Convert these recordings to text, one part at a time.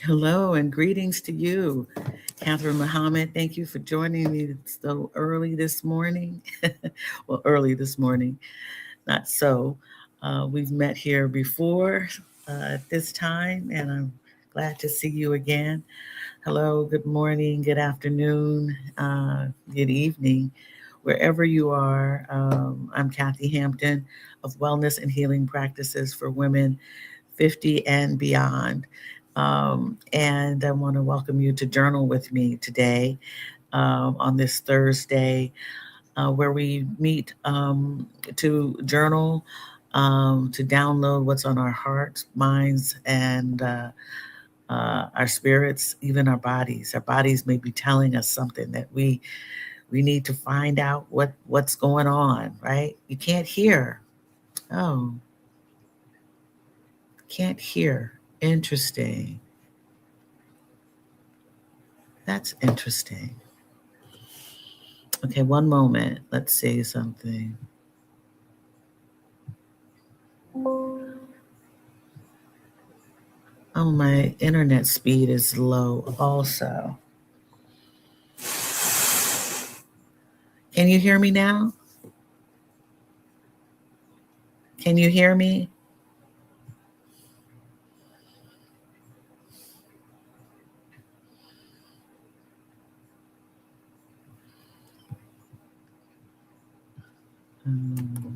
Hello and greetings to you, Catherine Muhammad. Thank you for joining me so early this morning. Well, early this morning, not so. We've met here before at this time, and I'm glad to see you again. Hello, good morning, good afternoon, good evening, wherever you are. I'm Kathy Hampton of Wellness and Healing Practices for Women 50 and beyond. And I want to welcome you to journal with me today on this Thursday, where we meet to journal, to download what's on our hearts, minds, and our spirits, even our bodies. Our bodies may be telling us something that we need to find out what's going on. Right? You can't hear. Oh, can't hear. Interesting. That's interesting. Okay, one moment. Let's see something. Oh, my internet speed is low also. Can you hear me now? Can you hear me? Um,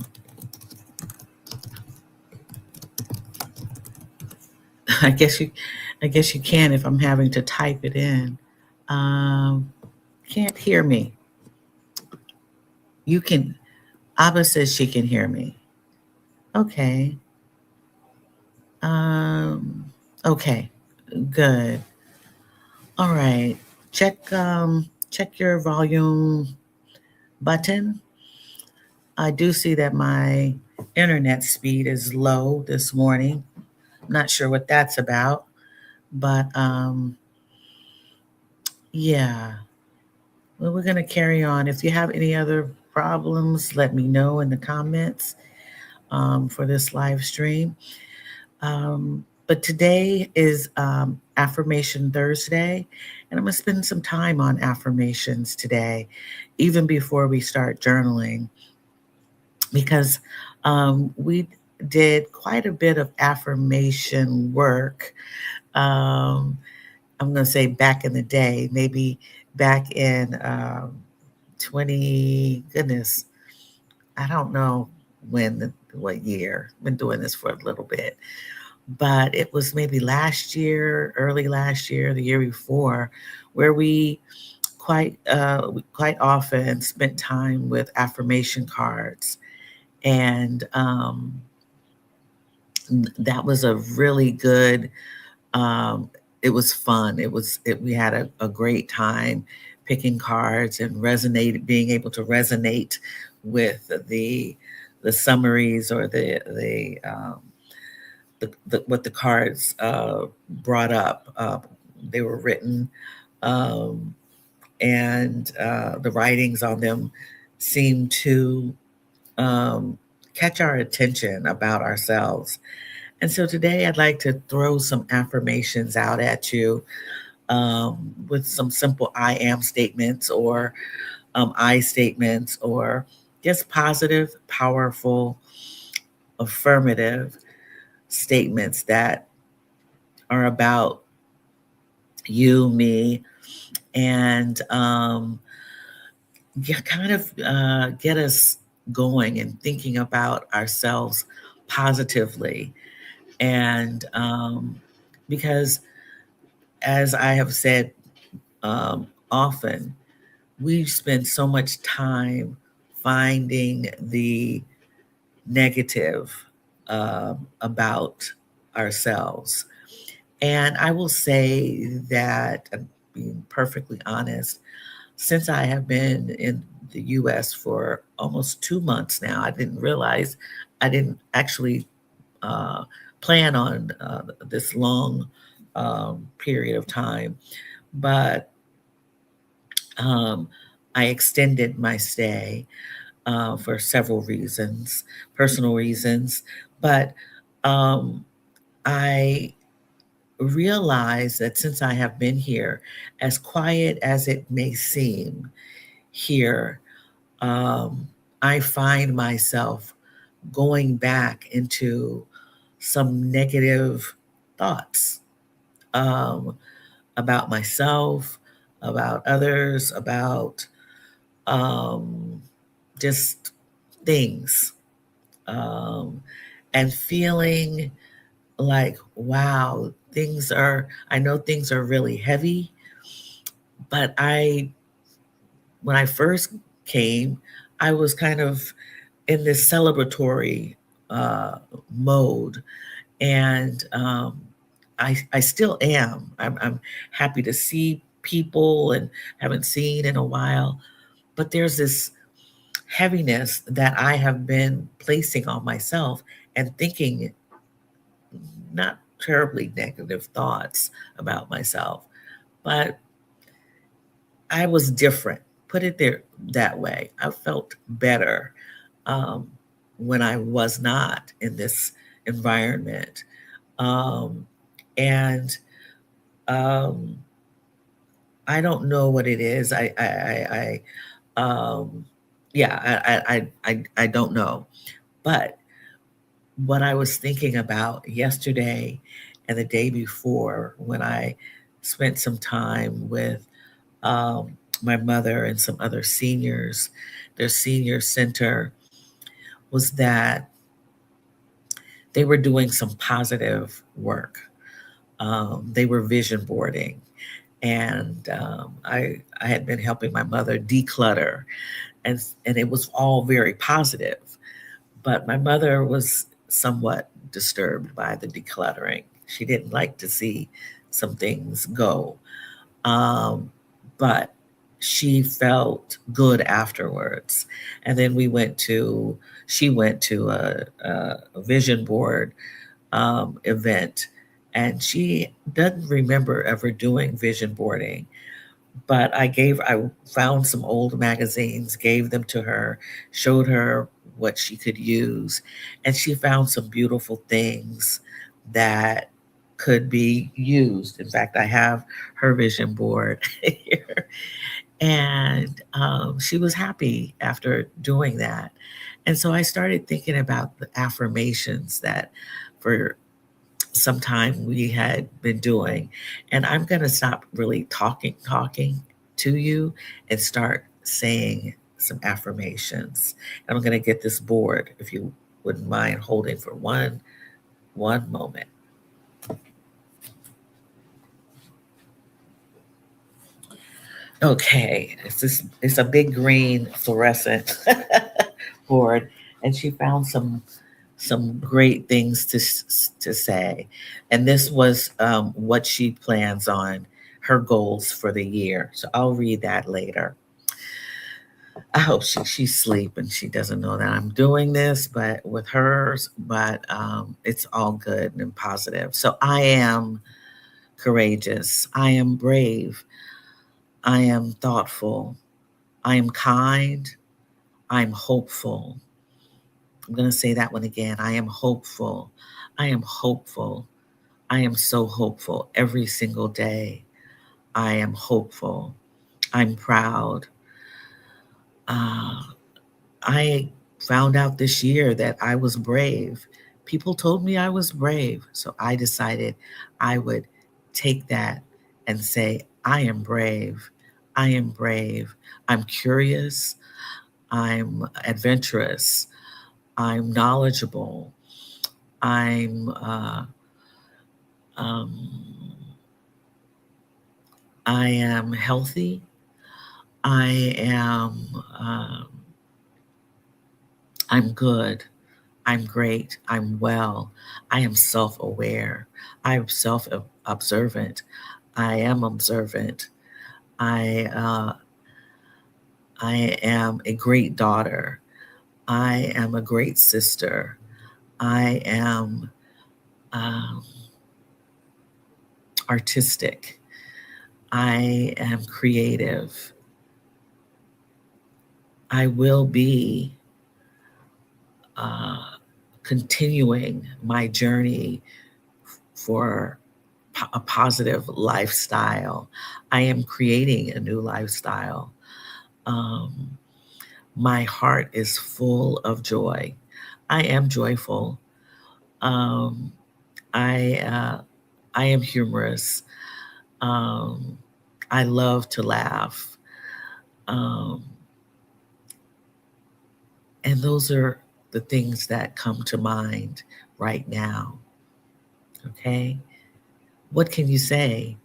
I guess you, I guess you can if I'm having to type it in. Um, can't hear me. You can. Abba says she can hear me. Okay. Um, okay. Good. All right. Check your volume button. I do see that my internet speed is low this morning. I'm not sure what that's about, but yeah. Well, we're going to carry on. If you have any other problems, let me know in the comments for this live stream. But today is Affirmation Thursday, and I'm going to spend some time on affirmations today, even before we start journaling, because we did quite a bit of affirmation work. Um, I'm going to say back in the day, maybe back in 20, goodness, I don't know what year. Been doing this for a little bit, but it was maybe last year, early last year, the year before, where we quite often spent time with affirmation cards, and that was a really good. Um, it was fun. We had a great time picking cards and being able to resonate with the summaries or the what the cards brought up. They were written, um, and the writings on them seemed to um, catch our attention about ourselves. And so today I'd like to throw some affirmations out at you with some simple I am statements or I statements or just positive, powerful, affirmative statements that are about you, me, and kind of get us going and thinking about ourselves positively. And because, as I have said often, we spend so much time finding the negative about ourselves. And I will say that, being perfectly honest, since I have been in the US for almost 2 months now, I didn't actually uh, plan on this long period of time, but um, I extended my stay for several reasons, personal reasons, but um, I realized that since I have been here, as quiet as it may seem here, um, I find myself going back into some negative thoughts, um, about myself, about others, about, um, just things, um, and feeling like, wow, I know things are really heavy, but when I first came, I was kind of in this celebratory uh, mode, and I still am. I'm happy to see people and haven't seen in a while, but there's this heaviness that I have been placing on myself and thinking not terribly negative thoughts about myself, but I was different. Put it there that way. I felt better, um, when I was not in this environment. Um, and um, I don't know what it is. Yeah, I don't know. But what I was thinking about yesterday and the day before, when I spent some time with, my mother and some other seniors, their senior center, was that they were doing some positive work. They were vision boarding. And I had been helping my mother declutter, and it was all very positive. But my mother was somewhat disturbed by the decluttering. She didn't like to see some things go. Um, but she felt good afterwards. And then she went to a vision board event, and she doesn't remember ever doing vision boarding. But I found some old magazines, gave them to her, showed her what she could use, and she found some beautiful things that could be used. In fact, I have her vision board here. And she was happy after doing that. And so I started thinking about the affirmations that for some time we had been doing. And I'm going to stop really talking to you and start saying some affirmations. And I'm going to get this board, if you wouldn't mind holding for one moment. Okay, it's a big green fluorescent board, and she found some great things to say, and this was what she plans on, her goals for the year. So I'll read that later. I hope she's asleep and she doesn't know that I'm doing this, but with hers, but it's all good and positive. So I am courageous. I am brave. I am thoughtful. I am kind. I'm hopeful. I'm going to say that one again. I am hopeful. I am hopeful. I am so hopeful every single day. I am hopeful. I'm proud. Uh, I found out this year that I was brave. People told me I was brave. So I decided I would take that and say, I am brave. I am brave. I'm curious. I'm adventurous. I'm knowledgeable. I'm um, I am healthy. I am I'm good. I'm great. I'm well. I am self-aware. I am self-observant. I am observant. I I am a great daughter. I am a great sister. I am um, artistic. I am creative. I will be uh, continuing my journey for a positive lifestyle. I am creating a new lifestyle. Um, my heart is full of joy. I am joyful. Um, I am humorous. Um, I love to laugh. Um, and those are the things that come to mind right now. Okay. What can you say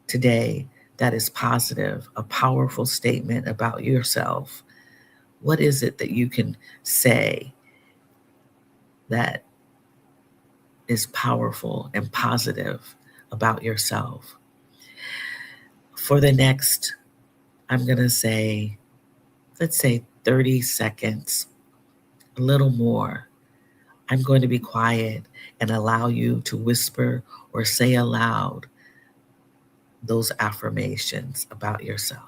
today that is positive, a powerful statement about yourself? What is it that you can say that is powerful and positive about yourself? For the next, I'm going to say, let's say 30 seconds, a little more. I'm going to be quiet and allow you to whisper or say aloud those affirmations about yourself.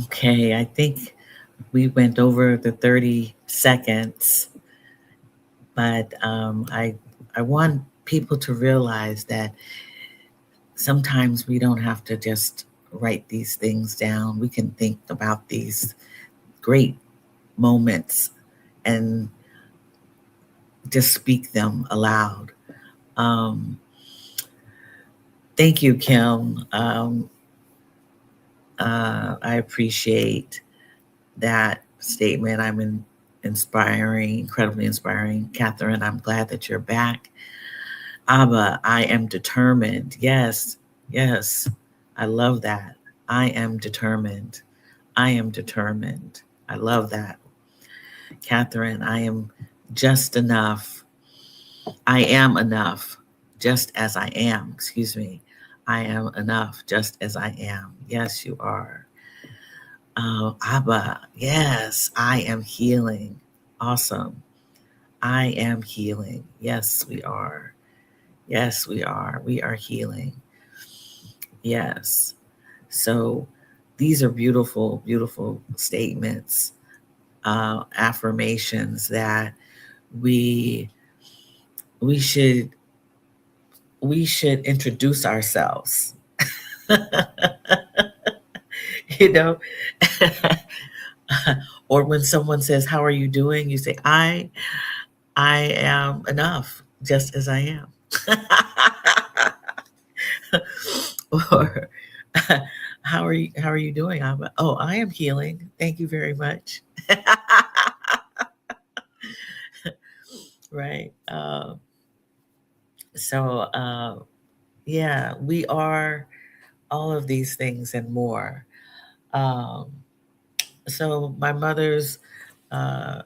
Okay, I think we went over the 30 seconds, but I want people to realize that sometimes we don't have to just write these things down. We can think about these great moments and just speak them aloud. Um, thank you, Kim. I appreciate that statement. Inspiring, incredibly inspiring. Catherine, I'm glad that you're back. Abba, I am determined. Yes, yes, I love that. I am determined. I am determined. I love that. Catherine, I am just enough. I am enough, just as I am. Excuse me. I am enough, just as I am. Yes, you are. Abba, yes, I am healing. Awesome. I am healing. Yes, we are. Yes, we are. We are healing. Yes. So these are beautiful, beautiful statements, affirmations that we we should we should introduce ourselves. you know, or when someone says, "How are you doing?" You say, I am enough, just as I am." or how are you doing? I am healing. Thank you very much. Right. So, yeah, we are all of these things and more. Um, so, my mother's uh,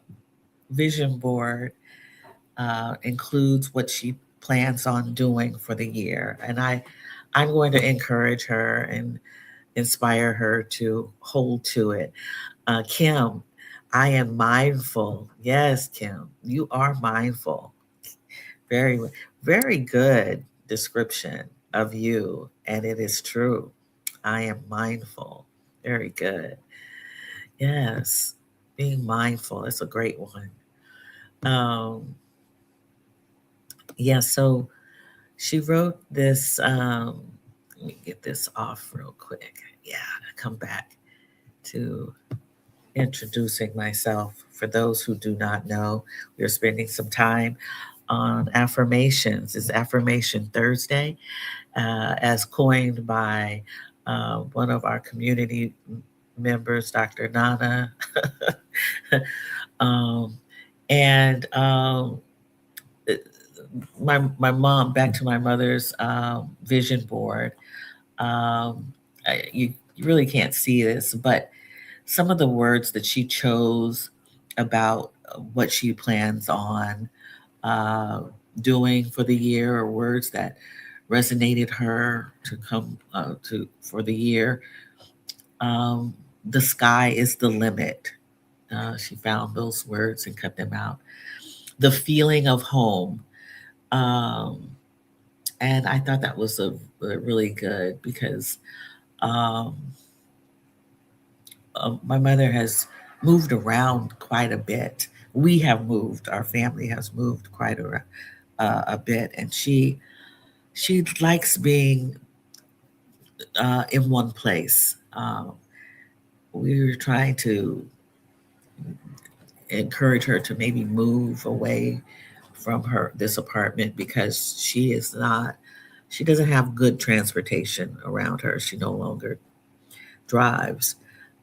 vision board includes what she plans on doing for the year. And I'm going to encourage her and inspire her to hold to it. Kim, I am mindful. Yes, Kim, you are mindful. Very, very good description of you. And it is true. I am mindful. Very good. Yes, being mindful is a great one. Um, yeah, so she wrote this. Let me get this off real quick. Yeah, come back to introducing myself. For those who do not know, we're spending some time on affirmations. It's Affirmation Thursday, as coined by one of our community members, Dr. Nana. um, and my mom, back to my mother's vision board. You really can't see this, but some of the words that she chose about what she plans on uh, doing for the year, or words that resonated her to come to for the year. Um, the sky is the limit. She found those words and cut them out. The feeling of home. Um, and I thought that was a really good because um, my mother has moved around quite a bit. We have moved. Our family has moved quite a bit, and she likes being in one place. We were trying to encourage her to maybe move away from her this apartment because she doesn't have good transportation around her. She no longer drives,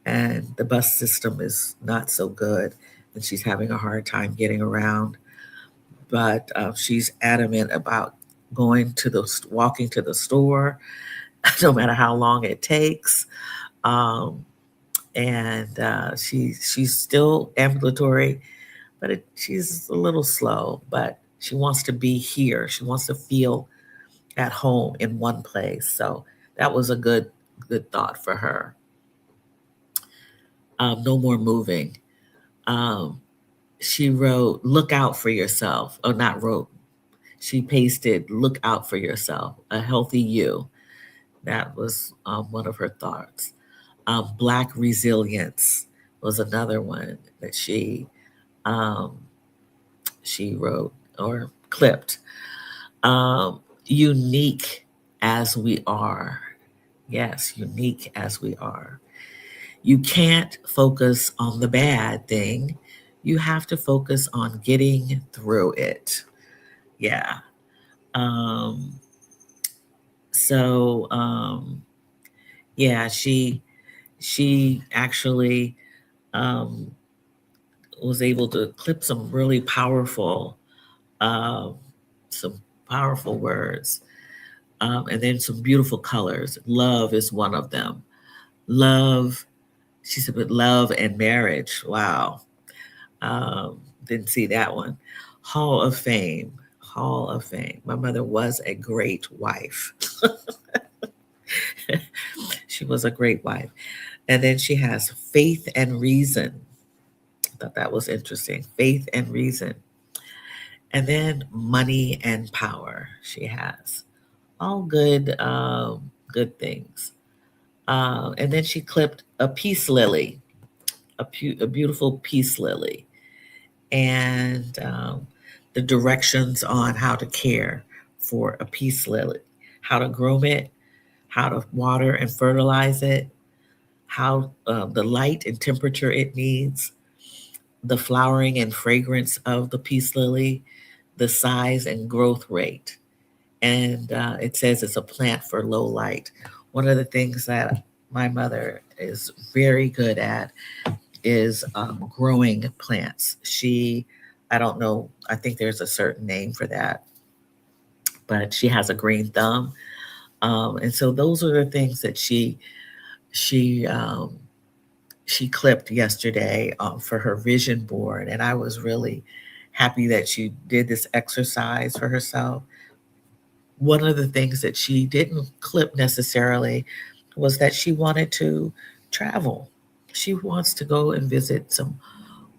and the bus system is not so good, and she's having a hard time getting around. But she's adamant about walking to the store, no matter how long it takes. Um, and she's still ambulatory, but she's a little slow. But she wants to be here. She wants to feel at home in one place. So that was a good thought for her. No more moving. Um, she wrote, "Look out for yourself." Oh, not wrote. She pasted, "Look out for yourself. A healthy you." That was one of her thoughts. Black resilience was another one that um, she wrote or clipped. Unique as we are. Yes, unique as we are. You can't focus on the bad thing. You have to focus on getting through it. Yeah. Um, so yeah, she actually um, was able to clip um, some powerful words, and then some beautiful colors. Love is one of them. Love, she said, but love and marriage. Wow. Didn't see that one. Hall of Fame. Hall of Fame. My mother was a great wife. She was a great wife. And then she has faith and reason. I thought that was interesting. Faith and reason. And then money and power she has. All good things. And then she clipped a peace lily, a beautiful peace lily, and the directions on how to care for a peace lily, how to groom it, how to water and fertilize it, how the light and temperature it needs, the flowering and fragrance of the peace lily, the size and growth rate. And it says it's a plant for low light. One of the things that my mother is very good at is growing plants. I don't know, I think there's a certain name for that, but she has a green thumb. And so those are the things that she she clipped yesterday for her vision board, and I was really happy that she did this exercise for herself. One of the things that she didn't clip necessarily was that she wanted to travel. She wants to go and visit some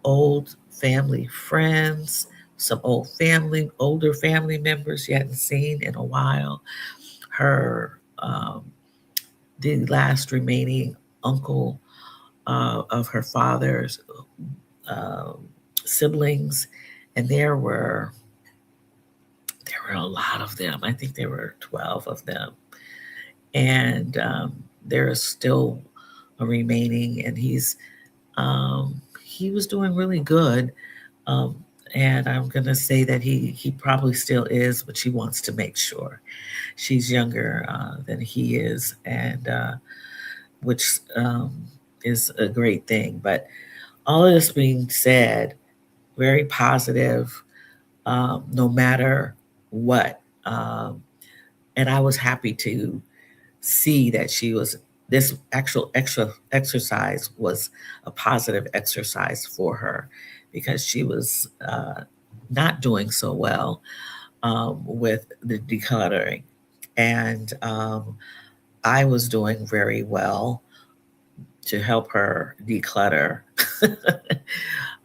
old family friends, some older family members she hadn't seen in a while. Her the last remaining uncle of her father's uh, siblings, and there were a lot of them. I think there were 12 of them, and there is still a remaining, and he was doing really good. Um, and I'm gonna say that he probably still is, but she wants to make sure. She's younger than he is, and which is a great thing. But all of this being said, very positive, no matter what. And I was happy to see that this actual exercise was a positive exercise for her, because she was not doing so well with the decluttering. And I was doing very well to help her declutter,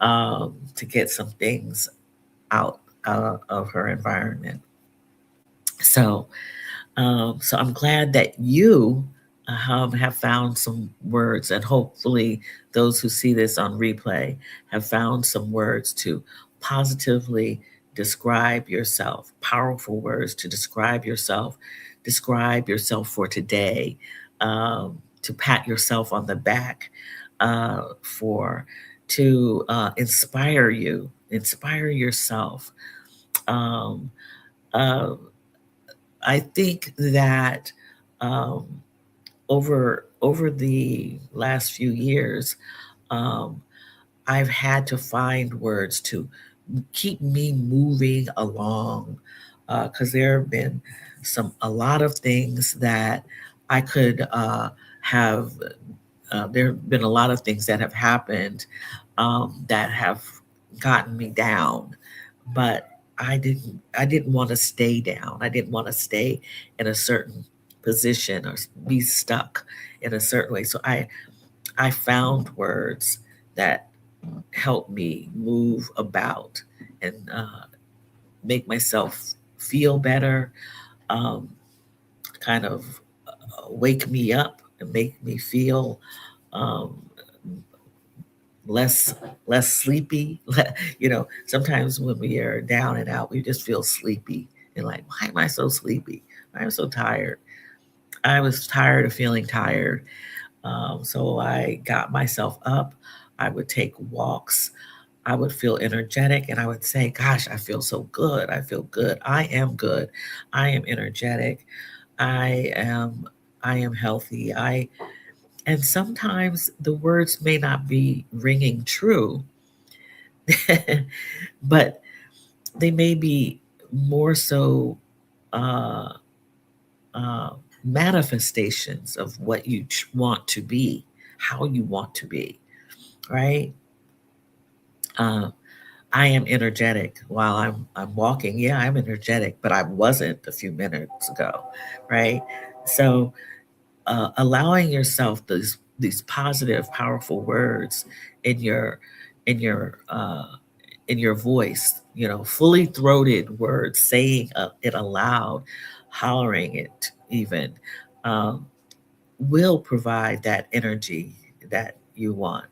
to get some things out of her environment. So, so I'm glad that you have found some words, and hopefully those who see this on replay have found some words to positively describe yourself, powerful words to describe yourself for today, to pat yourself on the back for, to inspire yourself. Um, uh, I think that um, over the last few years, um, I've had to find words to keep me moving along, because there have been a lot of things that I could have. There have been a lot of things that have happened that have gotten me down, but I didn't want to stay down. I didn't want to stay in a certain position or be stuck in a certain way. So I found words that help me move about and make myself feel better, um, kind of wake me up and make me feel um, less less sleepy. Sometimes when we are down and out, we just feel sleepy and like, why am I so sleepy? I'm so tired. I was tired of feeling tired. So I got myself up. I would take walks. I would feel energetic, and I would say, gosh, I feel so good. I feel good. I am good. I am energetic. I am I am healthy. I And sometimes the words may not be ringing true, but they may be more so uh, uh, manifestations of what you want to be, how you want to be, right? Uh, I am energetic while I'm walking. Yeah, I'm energetic, but I wasn't a few minutes ago, right? So allowing yourself these positive, powerful words in in your voice, fully throated words, saying it aloud, hollering it even, um, will provide that energy that you want,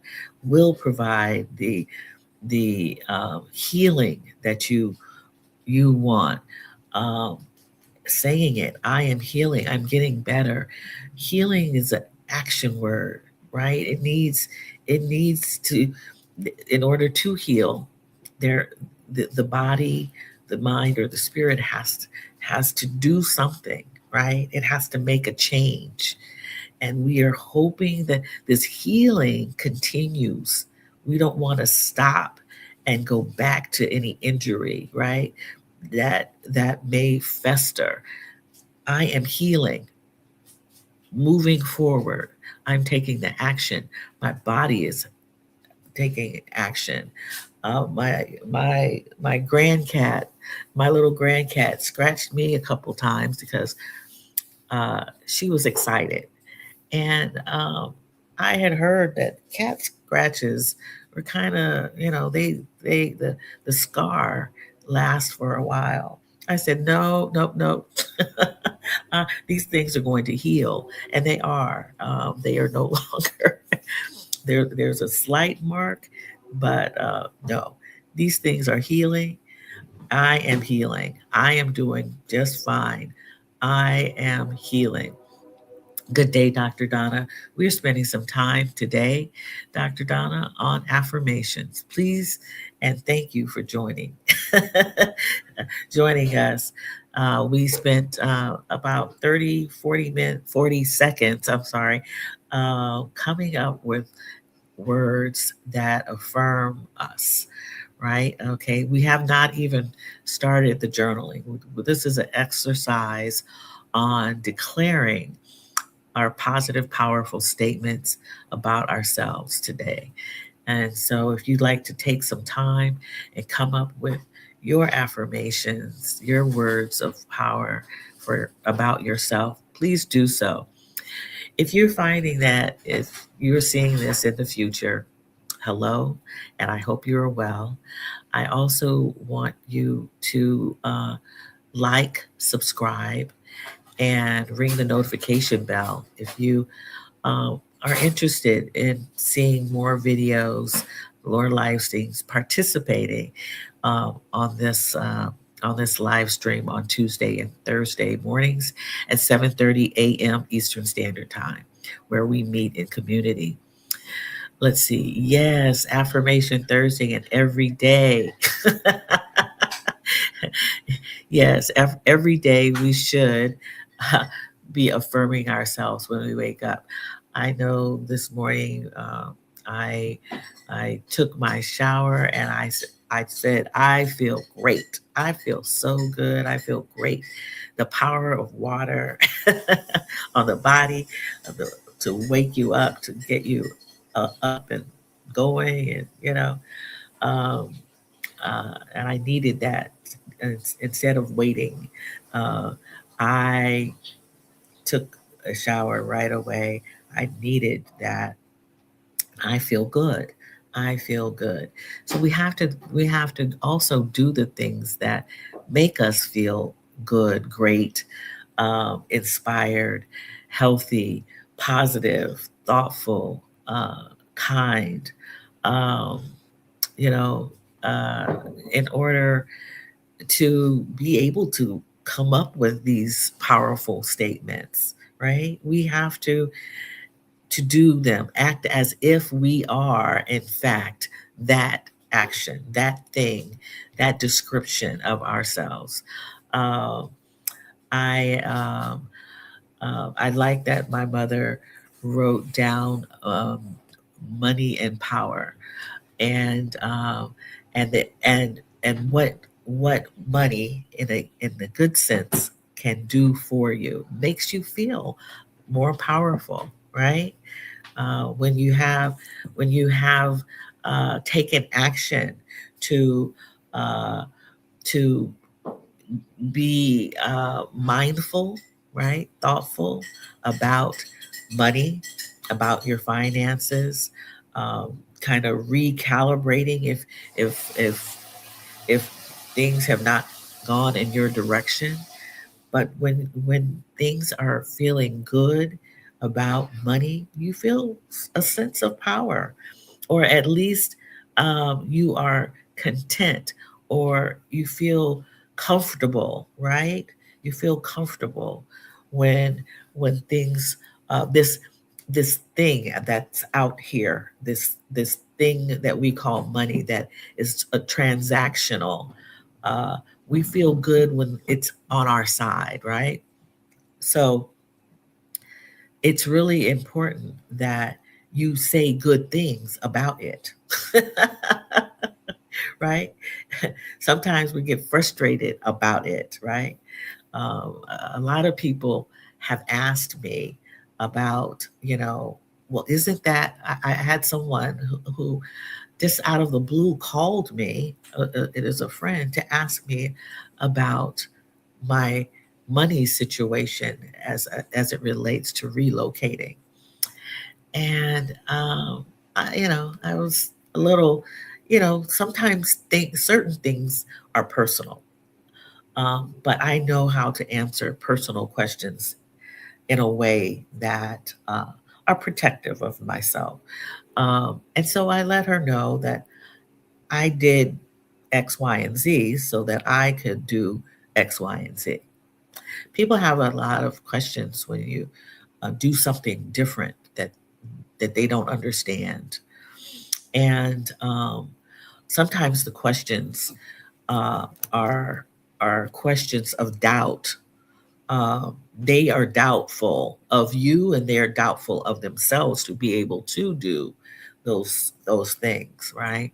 will provide the healing that you want. Um, Saying it, I am healing, I'm getting better. Healing is an action word, right? It needs to, in order to heal, there the body, the mind, or the spirit has to do something, right? It has to make a change. And we are hoping that this healing continues, We don't want to stop and go back to any injury, right? That may fester. I am healing, moving forward. I'm taking the action. My body is taking action. My grandcat, my little grandcat, scratched me a couple times because she was excited, and I had heard that cat scratches were kind of, the scar lasts for a while. I said, no, nope, nope. These things are going to heal, and they are. They are no longer there. There's a slight mark, but no, these things are healing. I am healing. I am doing just fine. I am healing. Good day, Dr. Donna. We're spending some time today, Dr. Donna, on affirmations. Please and thank you for joining. Joining us. We spent about 30, 40 minutes, 40 seconds, I'm sorry, coming up with words that affirm us, right? Okay, we have not even started the journaling. This is an exercise on declaring our positive, powerful statements about ourselves today. And so, if you'd like to take some time and come up with your affirmations, your words of power for about yourself, please do so. If you're finding that if you're seeing this in the future, hello, and I hope you're well. I also want you to subscribe, and ring the notification bell if you are interested in seeing more videos, more live streams, participating on this live stream on Tuesday and Thursday mornings at 7:30 a.m. Eastern Standard Time, where we meet in community. Let's see. Yes, Affirmation Thursday and every day. Yes, every day we should uh, be affirming ourselves when we wake up. I know this morning I I took my shower and I said I feel great. I feel so good. I feel great. The power of water on the body to wake you up, to get you up and going, and um, and I needed that. Instead of waiting, uh, I took a shower right away. I needed that. I feel good. I feel good. So we have to also do the things that make us feel good, great, inspired, healthy, positive, thoughtful, kind. Um, you know, uh, in order to be able to come up with these powerful statements, right? We have to do them, act as if we are in fact that action, that thing, that description of ourselves. Um, I like that my mother wrote down money and power, and and what money in the good sense can do for you, makes you feel more powerful, right? When you have taken action to uh, to be mindful, right, thoughtful about money, about your finances, kind of recalibrating if things have not gone in your direction. But when things are feeling good about money, you feel a sense of power, or at least you are content, or you feel comfortable, right? You feel comfortable when things this thing that's out here, this thing that we call money, that is a transactional. Uh, we feel good when it's on our side, right? So it's really important that you say good things about it. Right? Sometimes we get frustrated about it, right? A lot of people have asked me about, well, isn't that, I had someone who just out of the blue called me, it is a friend, to ask me about my money situation as it relates to relocating. And I was a little, sometimes certain things are personal, but I know how to answer personal questions in a way that are protective of myself. And so I let her know that I did X, Y, and Z so that I could do X, Y, and Z. People have a lot of questions when you do something different that they don't understand, and sometimes the questions uh, are are questions of doubt. They are doubtful of you, and they are doubtful of themselves to be able to do those things, right?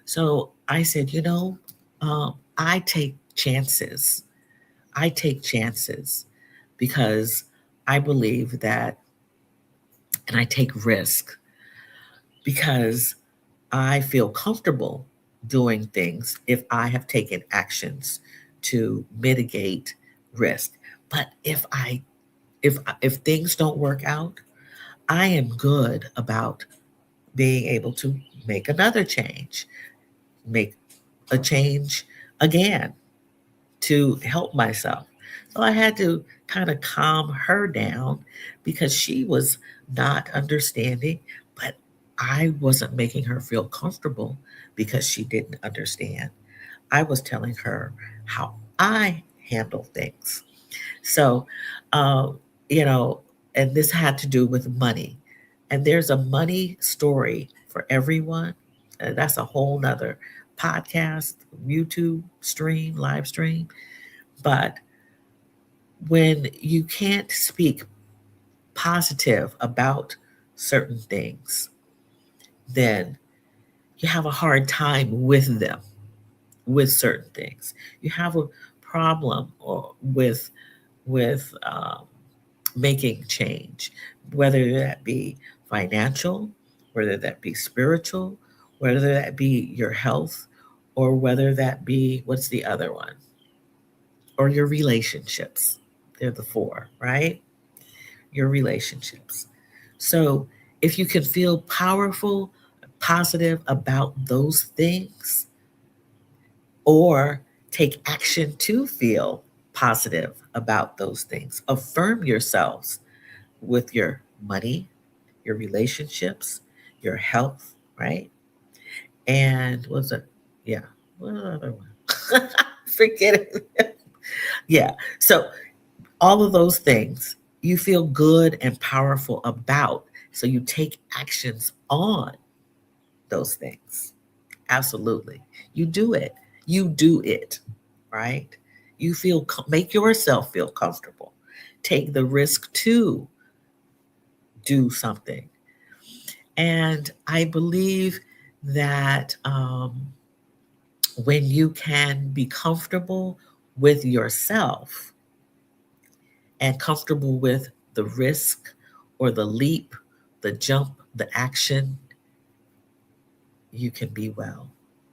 So I said, I take chances. I take chances because I believe that, and I take risk because I feel comfortable doing things if I have taken actions to mitigate risk. But if things don't work out, I am good about being able to make another change, make a change again to help myself. So I had to kind of calm her down because she was not understanding, but I wasn't making her feel comfortable because she didn't understand. I was telling her how I handle things. So, uh, you know, and this had to do with money. And there's a money story for everyone. That's a whole nother podcast, YouTube stream, live stream. But when you can't speak positive about certain things, then you have a hard time with them, with certain things. You have a problem with making change, whether that be financial, whether that be spiritual, whether that be your health, or whether that be what's the other one, or your relationships. They're the four, right? Your relationships. So if you can feel powerful, positive about those things, or take action to feel positive about those things, affirm yourselves with your money, your relationships, your health, right? And what's it? Yeah, what other one? Forget it. Yeah. So all of those things you feel good and powerful about. So you take actions on those things. Absolutely. You do it. You do it, right? You feel, make yourself feel comfortable. Take the risk to do something. And I believe that when you can be comfortable with yourself and comfortable with the risk or the leap, the jump, the action, you can be well.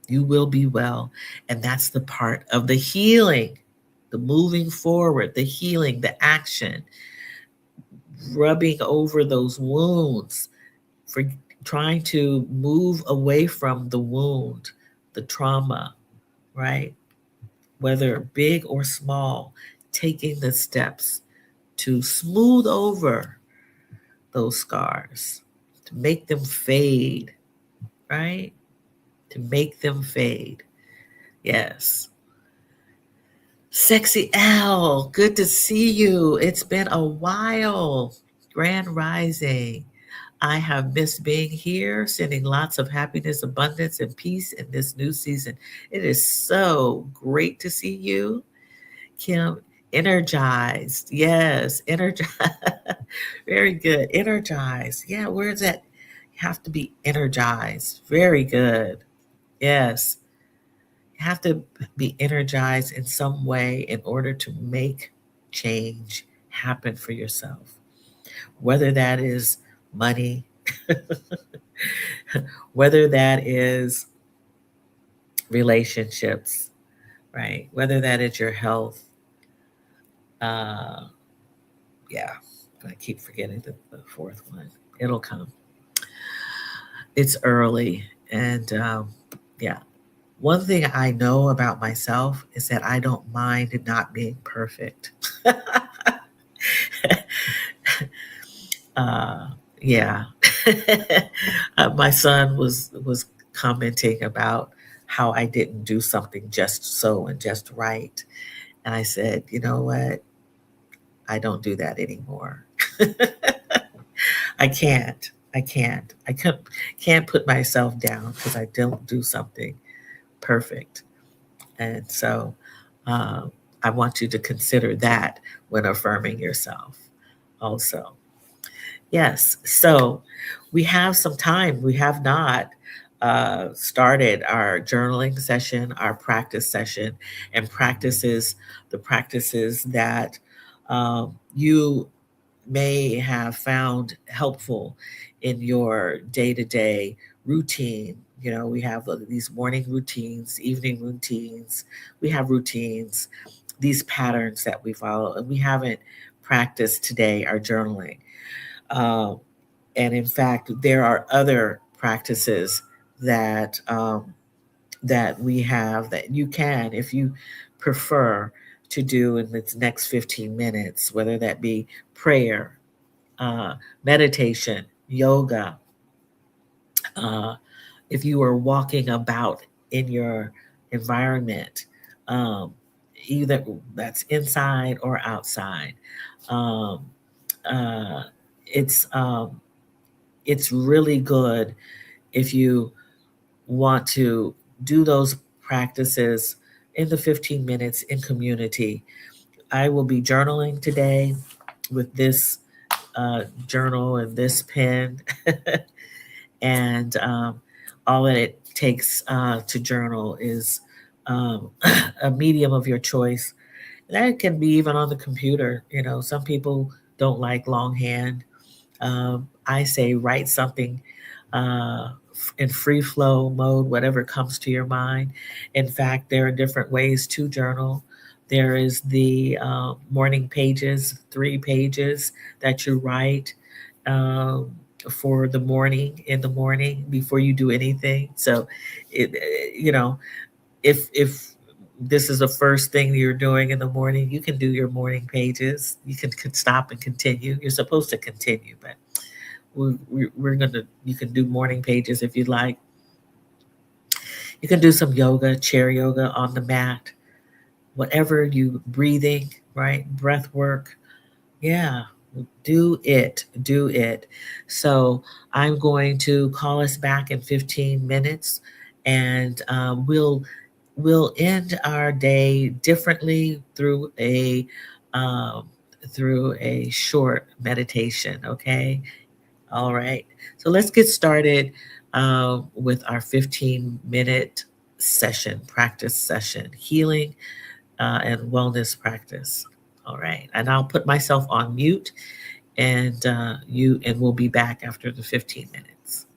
You will be well. And that's the part of the healing, the moving forward, the healing, the action, rubbing over those wounds, for trying to move away from the wound, the trauma, right? Whether big or small, taking the steps to smooth over those scars, to make them fade, right? To make them fade. Yes. Sexy Al, good to see you. It's been a while. Grand Rising. I have missed being here, sending lots of happiness, abundance, and peace in this new season. It is so great to see you, Kim. Energized. Yes, energized. Very good. Energized. Yeah, where's that? have to be energized. Very good. Yes. You have to be energized in some way in order to make change happen for yourself. Whether that is money, whether that is relationships, right? Whether that is your health. Uh, yeah, I keep forgetting the fourth one. It'll come. It's early. And yeah, one thing I know about myself is that I don't mind not being perfect. uh, yeah. My son was commenting about how I didn't do something just so and just right. And I said, you know what? I don't do that anymore. I can't. I can't put myself down because I don't do something perfect. And so I want you to consider that when affirming yourself also. Yes. So we have some time. We have not started our journaling session, our practice session, and the practices that you may have found helpful in your day to day routine. You know, we have these morning routines, evening routines, we have routines, these patterns that we follow, and we haven't practiced today our journaling. Um, and in fact, there are other practices that that we have that you can, if you prefer, to do in the next 15 minutes, whether that be prayer, meditation, yoga, uh, if you are walking about in your environment, um, either that's inside or outside. Um, uh, it's um, it's really good if you want to do those practices in the 15 minutes in community. I will be journaling today with this journal and this pen, and all that it takes to journal is a medium of your choice. That can be even on the computer. You know, some people don't like longhand. I say write something in free flow mode, whatever comes to your mind. In fact, there are different ways to journal. There is the morning pages, 3 pages that you write for the morning, in the morning before you do anything. So, you know, if this is the first thing you're doing in the morning, you can do your morning pages. You can stop and continue. You're supposed to continue, but we're gonna. You can do morning pages if you'd like. You can do some yoga, chair yoga on the mat, whatever you breathing, right? Breath work. Yeah, do it. Do it. So I'm going to call us back in 15 minutes, and we'll end our day differently um, through a short meditation. Okay. All right. So let's get started with our 15-minute session, practice session, healing and wellness practice. All right. And I'll put myself on mute, and we'll be back after the 15 minutes.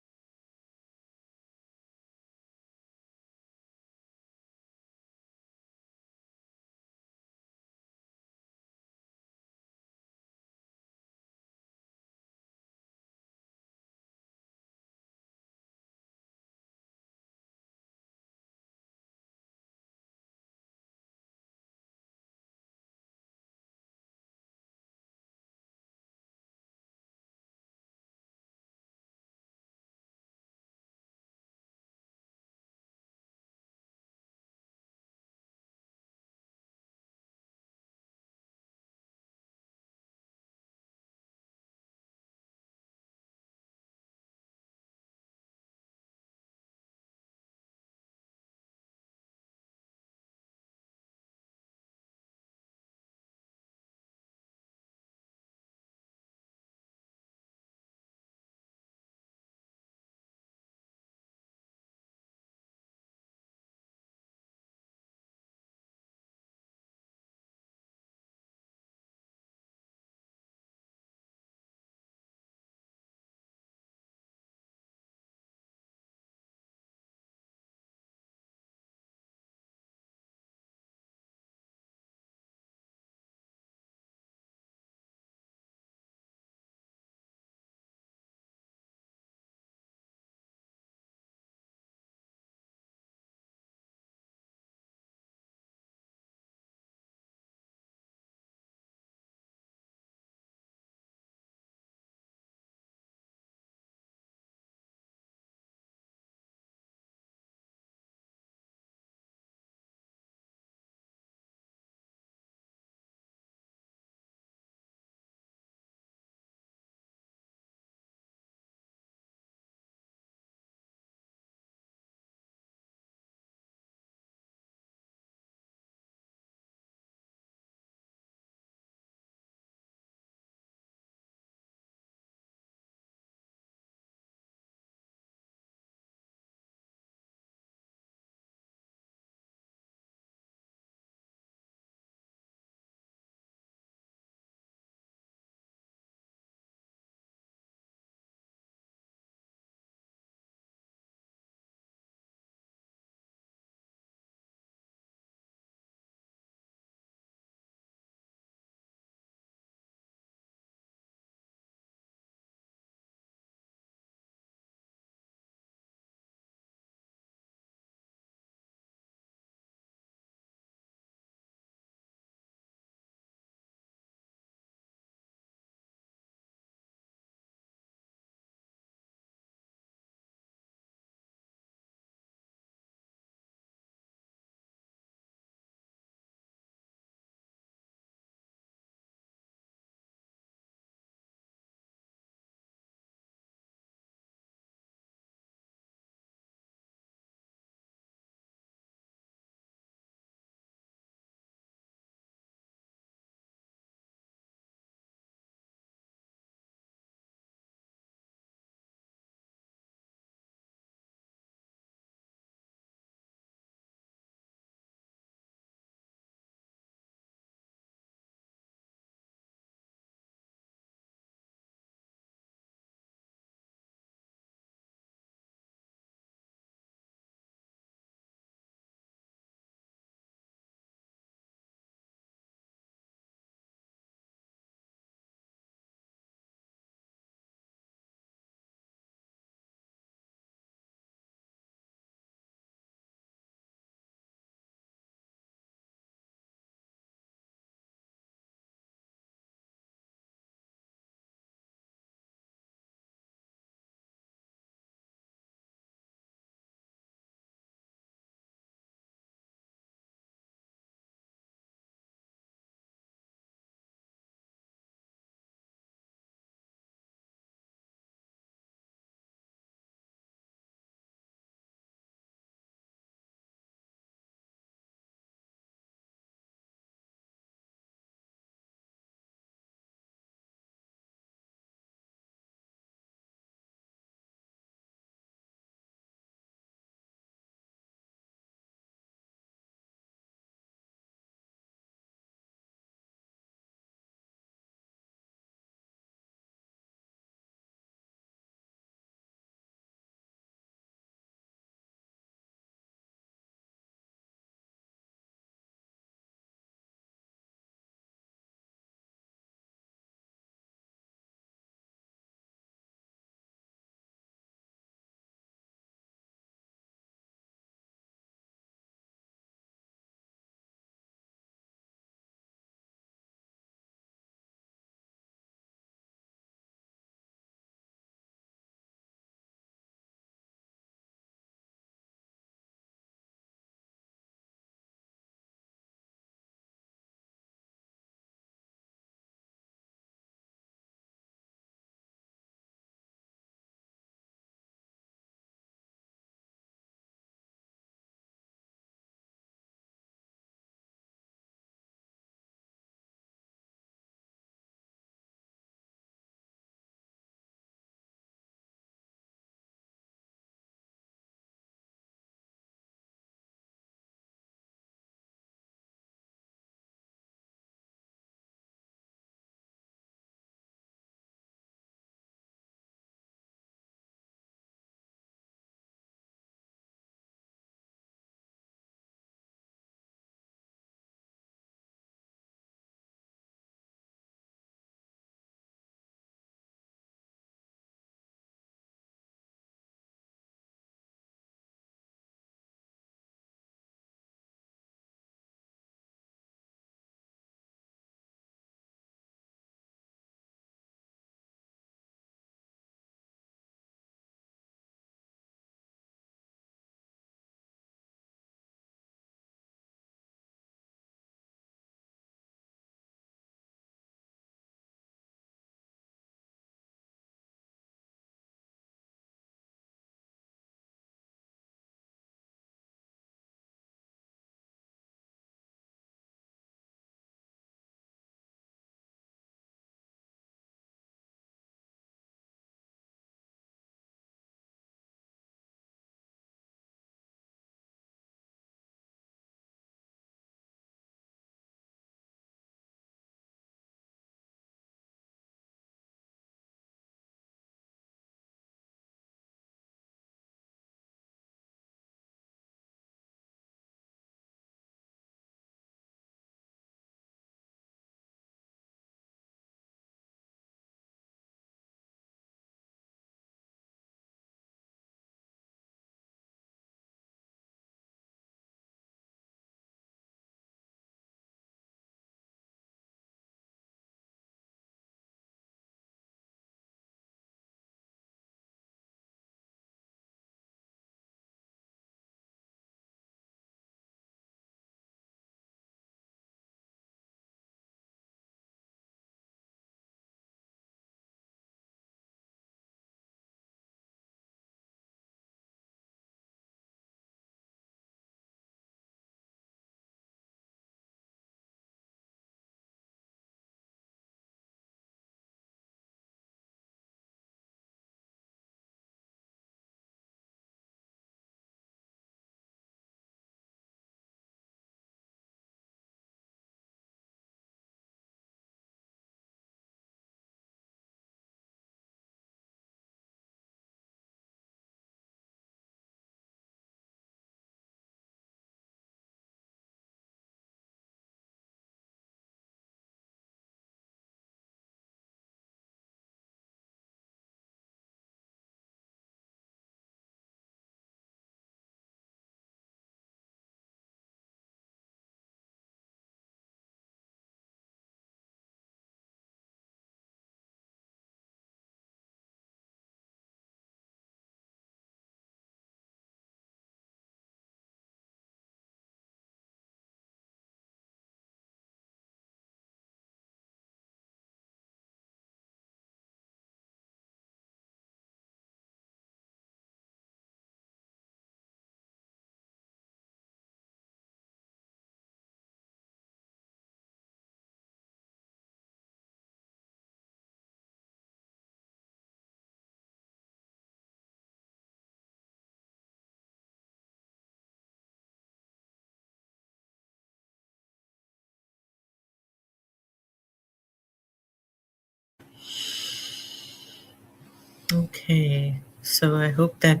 Okay, so I hope that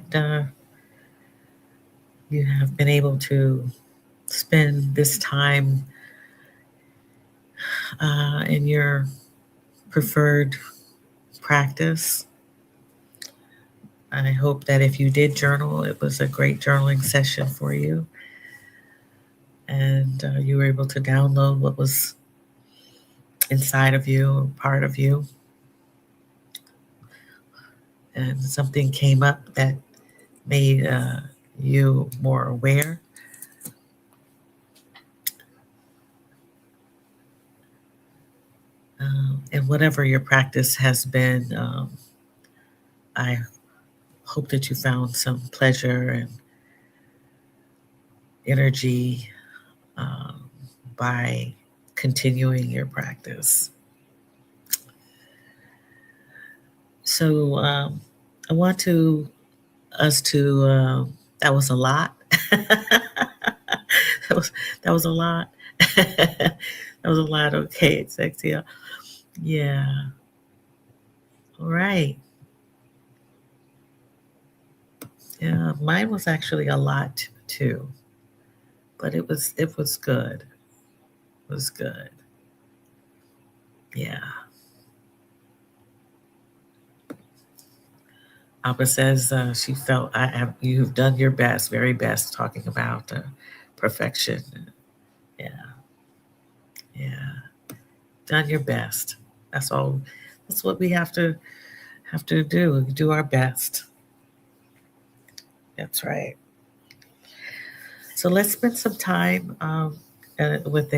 you have been able to spend this time in your preferred practice. I hope that if you did journal, it was a great journaling session for you, and you were able to download what was inside of you, part of you, and something came up that made you more aware. And whatever your practice has been, I hope that you found some pleasure and energy um, by continuing your practice. So I want to us to. That was a lot. that was that was a lot. that was a lot. Okay, it's sexy. Yeah. All right. Yeah, mine was actually a lot too, but it was good. It was good. Yeah. Abba says she felt I have you've done your best, very best, talking about perfection. Yeah, yeah, done your best. That's all. That's what we have to do. Do our best. That's right. So let's spend some time with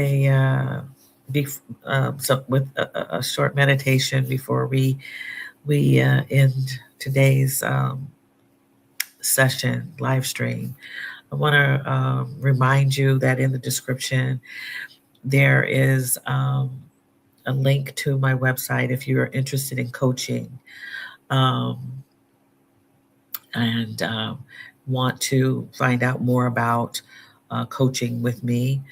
with a short meditation before we end today's session live stream. I want to remind you that in the description there is a link to my website if you're interested in coaching um, and want to find out more about coaching with me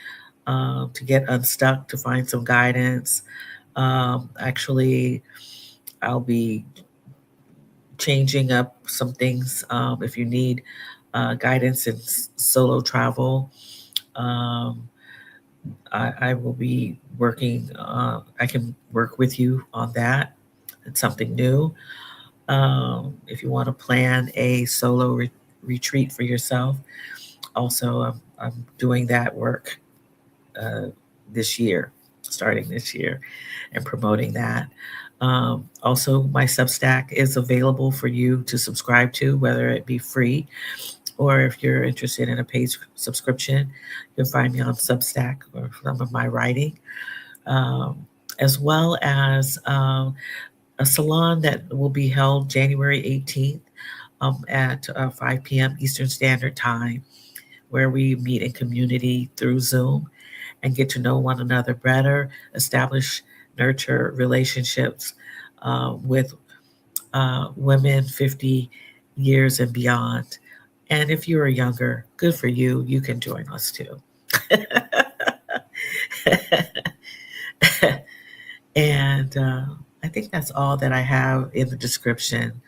to get unstuck, to find some guidance. Actually, I'll be changing up some things if you need guidance in solo travel. Um, I will be working, I can work with you on that. It's something new. If you want to plan a solo retreat for yourself, also, I'm doing that work uh, this year, starting this year, and promoting that. Also, my Substack is available for you to subscribe to, whether it be free or if you're interested in a paid subscription. You'll find me on Substack or some of my writing, um, as well as a salon that will be held January 18th at 5 p.m. Eastern Standard Time, where we meet in community through Zoom and get to know one another better, establish, nurture relationships with women 50 years and beyond. And if you are younger, good for you. You can join us too. and I think that's all that I have in the description.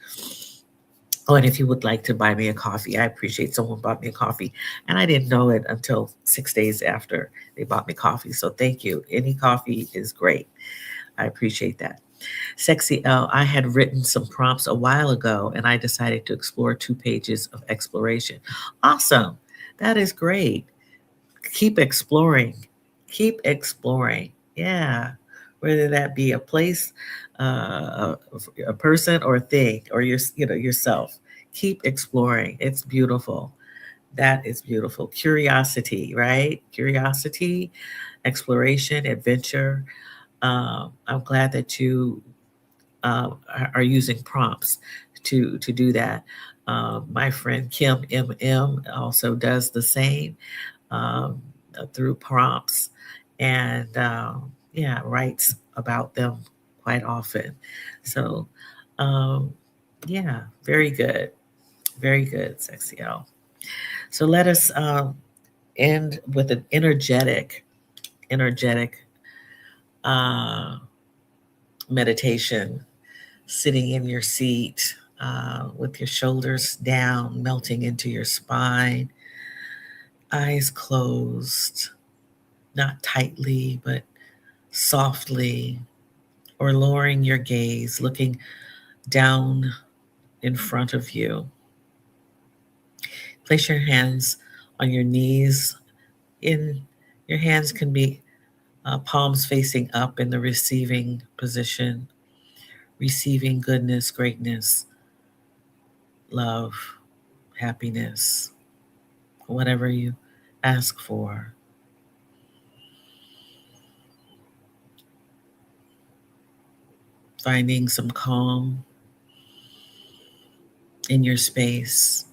Oh, and if you would like to buy me a coffee, I appreciate someone bought me a coffee. And I didn't know it until 6 days after they bought me coffee. So thank you. Any coffee is great. I appreciate that. Sexy L, I had written some prompts a while ago and I decided to explore 2 pages of exploration. Awesome. That is great. Keep exploring. Keep exploring. Yeah. Whether that be a place, a person, or a thing, or yourself. Keep exploring. It's beautiful. That is beautiful. Curiosity, right? Curiosity, exploration, adventure. I'm glad that you are using prompts to do that. My friend Kim M also does the same um, through prompts, and yeah, writes about them quite often. So um, yeah, very good, Sexy L. So let us end with an energetic uh, meditation, sitting in your seat, with your shoulders down, melting into your spine, eyes closed, not tightly, but softly, or lowering your gaze, looking down in front of you. Place your hands on your knees. Your hands can be palms facing up in the receiving position, receiving goodness, greatness, love, happiness, whatever you ask for. Finding some calm in your space,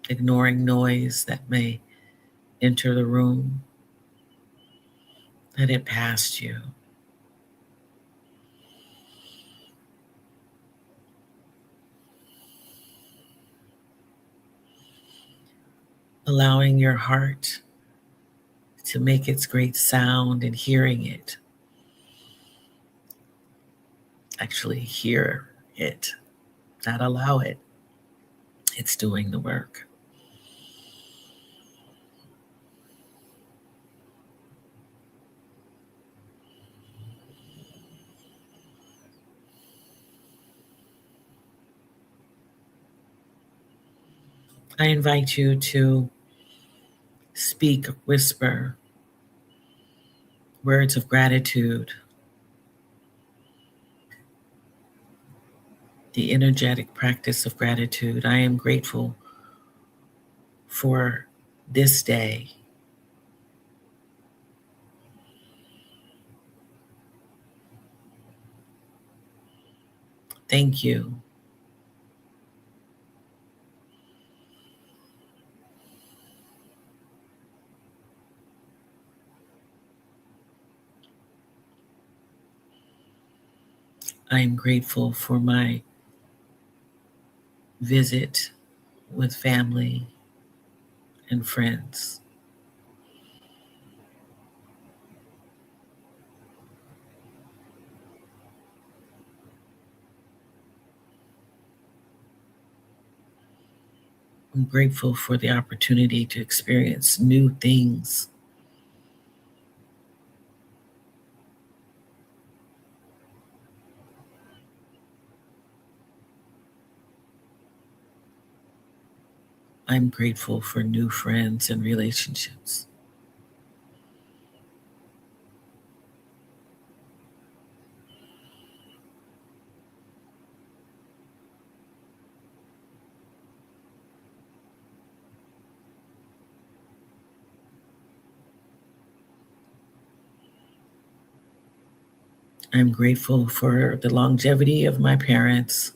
ignoring noise that may enter the room. Let it pass you. Allowing your heart to make its great sound and hearing it. Actually, hear it, not allow it. It's doing the work. I invite you to speak, whisper words of gratitude, the energetic practice of gratitude. I am grateful for this day. Thank you. I am grateful for my visit with family and friends. I'm grateful for the opportunity to experience new things. I'm grateful for new friends and relationships. I'm grateful for the longevity of my parents.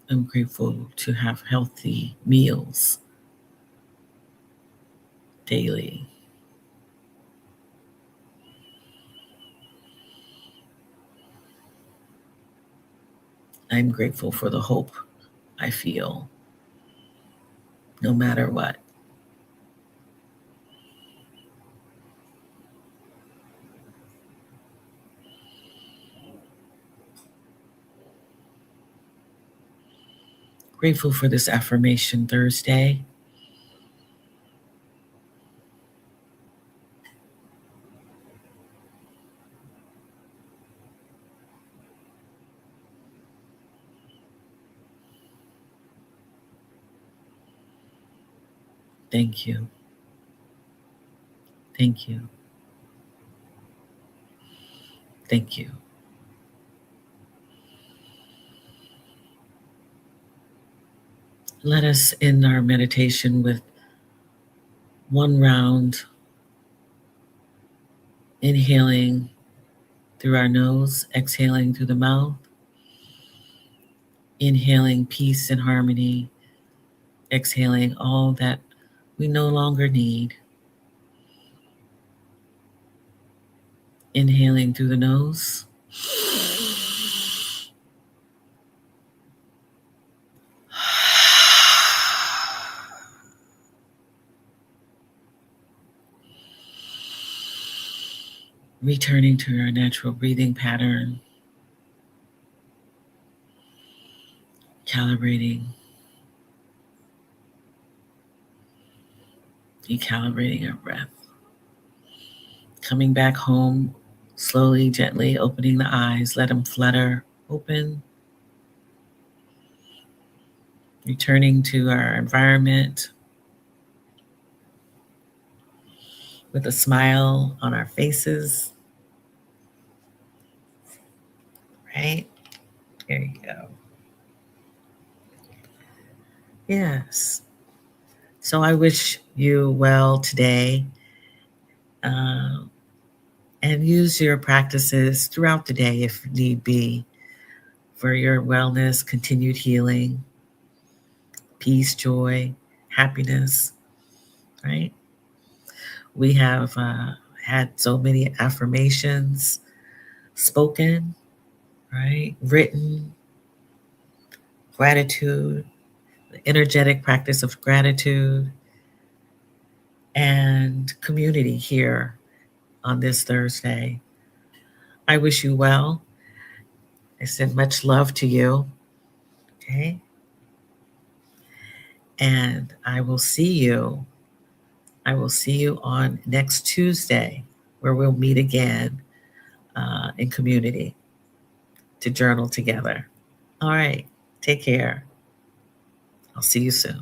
I'm grateful to have healthy meals daily. I'm grateful for the hope I feel no matter what. Grateful for this Affirmation Thursday. Thank you. Thank you. Thank you. Let us end our meditation with one round, inhaling through our nose, exhaling through the mouth, inhaling peace and harmony, exhaling all that we no longer need. Inhaling through the nose, returning to our natural breathing pattern, calibrating, decalibrating our breath. Coming back home, slowly, gently opening the eyes, let them flutter open. Returning to our environment with a smile on our faces. Right? There you go. Yes. So I wish you well today, uh, and use your practices throughout the day if need be for your wellness, continued healing, peace, joy, happiness, right? We have had so many affirmations spoken, right? Written, gratitude, the energetic practice of gratitude, and community here on this Thursday. I wish you well. I send much love to you. Okay. And I will see you. I will see you on next Tuesday, where we'll meet again in community to journal together. All right. Take care. I'll see you soon.